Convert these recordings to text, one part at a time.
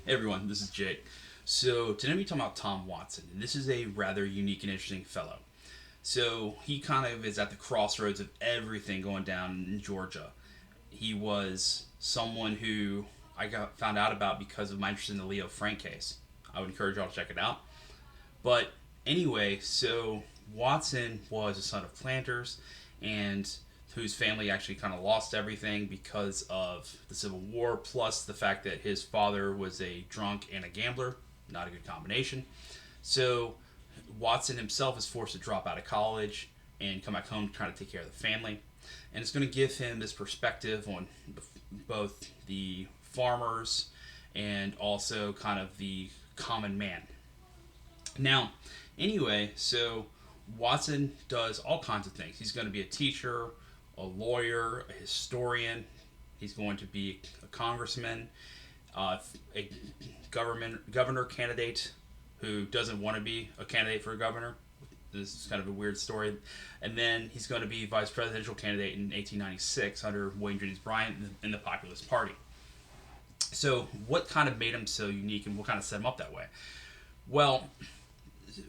Hey everyone, this is Jake. So today we're talking about Tom Watson, and this is a rather unique and interesting fellow. So he kind of is at the crossroads of everything going down in Georgia. He was someone who I got found out about because of my interest in the Leo Frank case. I would encourage y'all to check it out. But anyway, so Watson was a son of planters, and whose family actually kind of lost everything because of the Civil War, plus the fact that his father was a drunk and a gambler. Not a good combination. So Watson himself is forced to drop out of college and come back home to try to take care of the family. And it's going to give him this perspective on both the farmers and also kind of the common man. Now, anyway, so Watson does all kinds of things. He's going to be a teacher, a lawyer, a historian. He's going to be a congressman, a governor candidate who doesn't want to be a candidate for a governor. This is kind of a weird story. And then he's going to be vice presidential candidate in 1896 under William Jennings Bryan in the Populist Party. So, what kind of made him so unique and what kind of set him up that way? Well,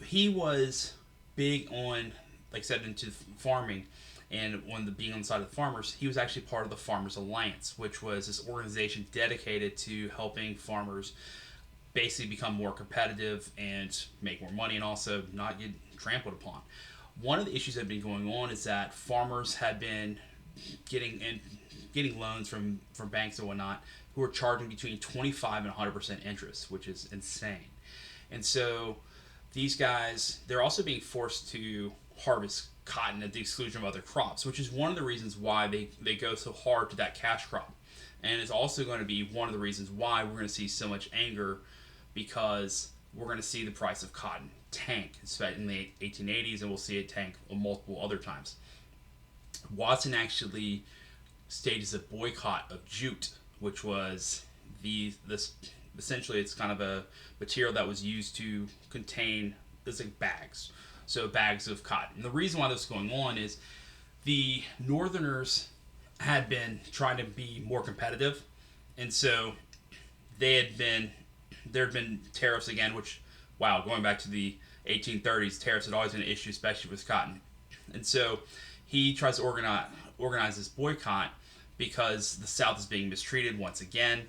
he was big on, like I said, into farming, and being on the side of the farmers, he was actually part of the Farmers Alliance, which was this organization dedicated to helping farmers basically become more competitive and make more money, and also not get trampled upon. One of the issues that had been going on is that farmers had been getting loans from banks and whatnot who were charging between 25 and 100% interest, which is insane. And so these guys, they're also being forced to harvest cotton at the exclusion of other crops, which is one of the reasons why they go so hard to that cash crop. And it's also going to be one of the reasons why we're going to see so much anger, because we're going to see the price of cotton tank, especially in the 1880s, and we'll see it tank multiple other times. Watson actually stages a boycott of jute, which was this essentially it's kind of a material that was used to contain it's like bags, so bags of cotton. And the reason why this was going on is the Northerners had been trying to be more competitive, and so there had been tariffs again, which wow, going back to the 1830s, tariffs had always been an issue, especially with cotton. And so he tries to organize this boycott because the South is being mistreated once again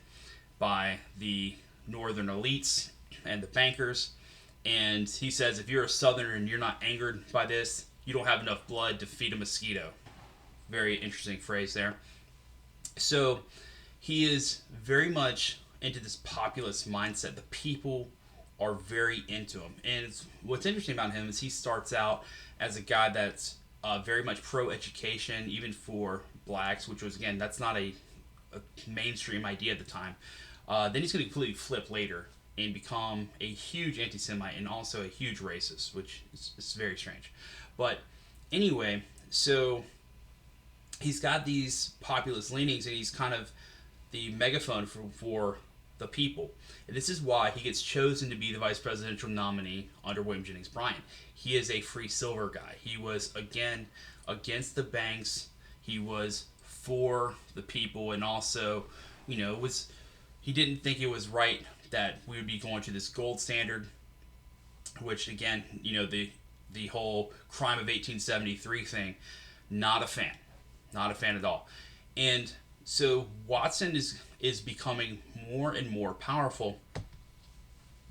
by the northern elites and the bankers. And he says, if you're a Southerner and you're not angered by this, you don't have enough blood to feed a mosquito. Very interesting phrase there. So he is very much into this populist mindset. The people are very into him. And what's interesting about him is he starts out as a guy that's very much pro-education, even for blacks, which was, again, that's not a mainstream idea at the time. Then he's going to completely flip later and become a huge anti-Semite and also a huge racist, which is very strange. But anyway, so he's got these populist leanings, and he's kind of the megaphone for the people. And this is why he gets chosen to be the vice presidential nominee under William Jennings Bryan. He is a free silver guy. He was, again, against the banks. He was for the people, and also, he didn't think it was right that we would be going to this gold standard, which, again, the whole crime of 1873 thing, not a fan. Not a fan at all. And so Watson is becoming more and more powerful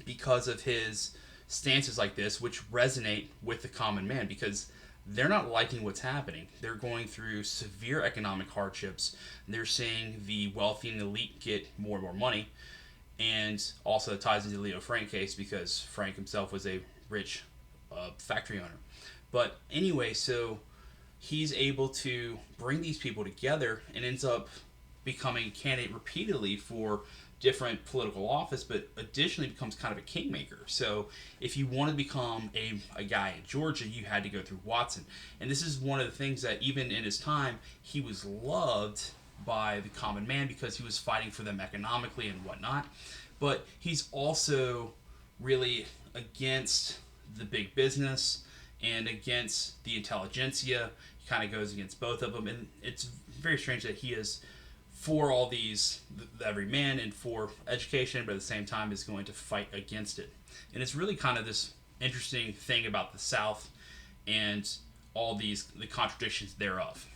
because of his stances like this, which resonate with the common man, because they're not liking what's happening. They're going through severe economic hardships. They're seeing the wealthy and elite get more and more money. And also it ties into the Leo Frank case, because Frank himself was a rich factory owner. But anyway, so he's able to bring these people together and ends up becoming a candidate repeatedly for different political office, but additionally becomes kind of a kingmaker. So if you want to become a guy in Georgia, you had to go through Watson. And this is one of the things that even in his time, he was loved by the common man because he was fighting for them economically and whatnot. But he's also really against the big business and against the intelligentsia. He kind of goes against both of them. And it's very strange that he is for all these, every man, and for education, but at the same time is going to fight against it. And it's really kind of this interesting thing about the South and all the contradictions thereof.